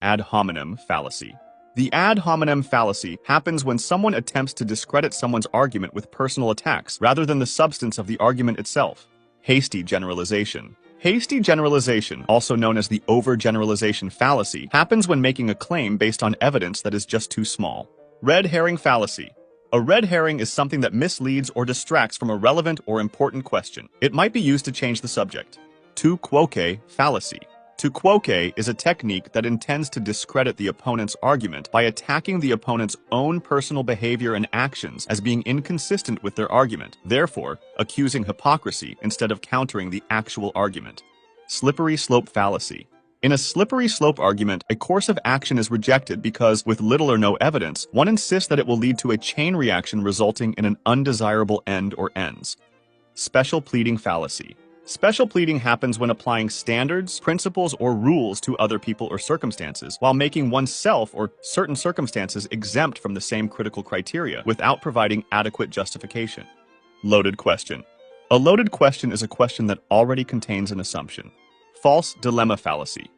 Ad hominem fallacy. The ad hominem fallacy happens when someone attempts to discredit someone's argument with personal attacks rather than the substance of the argument itself. Hasty generalization. Hasty generalization, also known as the overgeneralization fallacy, happens when making a claim based on evidence that is just too small. Red herring fallacy. A red herring is something that misleads or distracts from a relevant or important question. It might be used to change the subject. Tu quoque fallacy. Tu quoque is a technique that intends to discredit the opponent's argument by attacking the opponent's own personal behavior and actions as being inconsistent with their argument, therefore accusing hypocrisy instead of countering the actual argument. Slippery slope fallacy. In a slippery slope argument, a course of action is rejected because, with little or no evidence, one insists that it will lead to a chain reaction resulting in an undesirable end or ends. Special pleading fallacy. Special pleading happens when applying standards, principles, or rules to other people or circumstances, while making oneself or certain circumstances exempt from the same critical criteria without providing adequate justification. Loaded question. A loaded question is a question that already contains an assumption. False dilemma fallacy.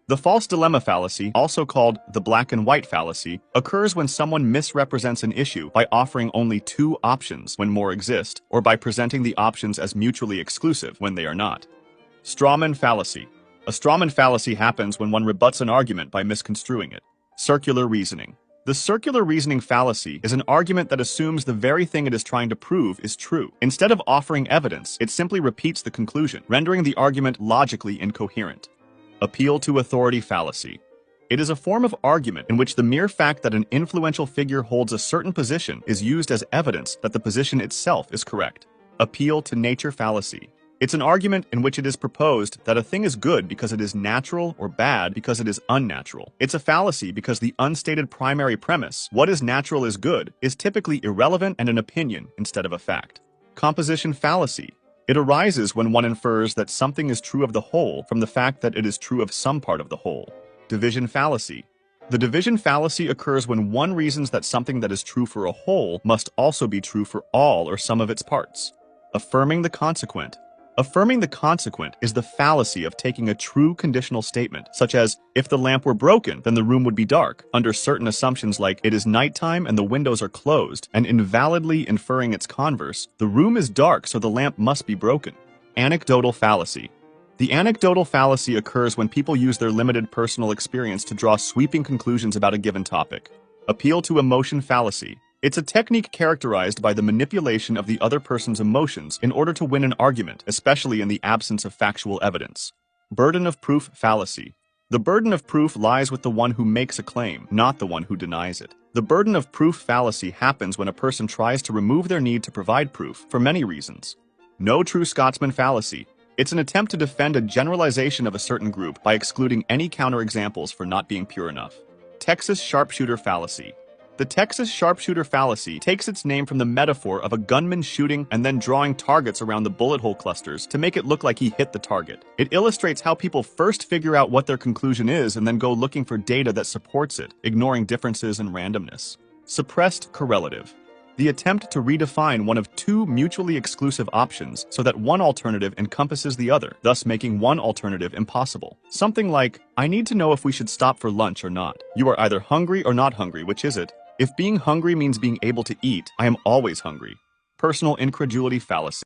The false dilemma fallacy, also called the black and white fallacy, occurs when someone misrepresents an issue by offering only two options when more exist, or by presenting the options as mutually exclusive when they are not. Strawman fallacy. A strawman fallacy happens when one rebuts an argument by misconstruing it. Circular reasoning. The circular reasoning fallacy is an argument that assumes the very thing it is trying to prove is true. Instead of offering evidence, it simply repeats the conclusion, rendering the argument logically incoherent. Appeal to authority fallacy. It is a form of argument in which the mere fact that an influential figure holds a certain position is used as evidence that the position itself is correct. Appeal to nature fallacy. It's an argument in which it is proposed that a thing is good because it is natural or bad because it is unnatural. It's a fallacy because the unstated primary premise, what is natural is good, is typically irrelevant and an opinion instead of a fact. Composition fallacy. It arises when one infers that something is true of the whole from the fact that it is true of some part of the whole. Division fallacy. The division fallacy occurs when one reasons that something that is true for a whole must also be true for all or some of its parts. Affirming the consequent. Affirming the consequent is the fallacy of taking a true conditional statement, such as, if the lamp were broken, then the room would be dark, under certain assumptions like it is nighttime and the windows are closed, and invalidly inferring its converse, the room is dark so the lamp must be broken. Anecdotal fallacy. The anecdotal fallacy occurs when people use their limited personal experience to draw sweeping conclusions about a given topic. Appeal to emotion fallacy. It's a technique characterized by the manipulation of the other person's emotions in order to win an argument, especially in the absence of factual evidence. Burden of proof fallacy. The burden of proof lies with the one who makes a claim, not the one who denies it. The burden of proof fallacy happens when a person tries to remove their need to provide proof for many reasons. No true Scotsman fallacy. It's an attempt to defend a generalization of a certain group by excluding any counterexamples for not being pure enough. Texas sharpshooter fallacy. The Texas sharpshooter fallacy takes its name from the metaphor of a gunman shooting and then drawing targets around the bullet hole clusters to make it look like he hit the target. It illustrates how people first figure out what their conclusion is and then go looking for data that supports it, ignoring differences and randomness. Suppressed correlative. The attempt to redefine one of two mutually exclusive options so that one alternative encompasses the other, thus making one alternative impossible. Something like, I need to know if we should stop for lunch or not. You are either hungry or not hungry, which is it? If being hungry means being able to eat, I am always hungry. Personal incredulity fallacy.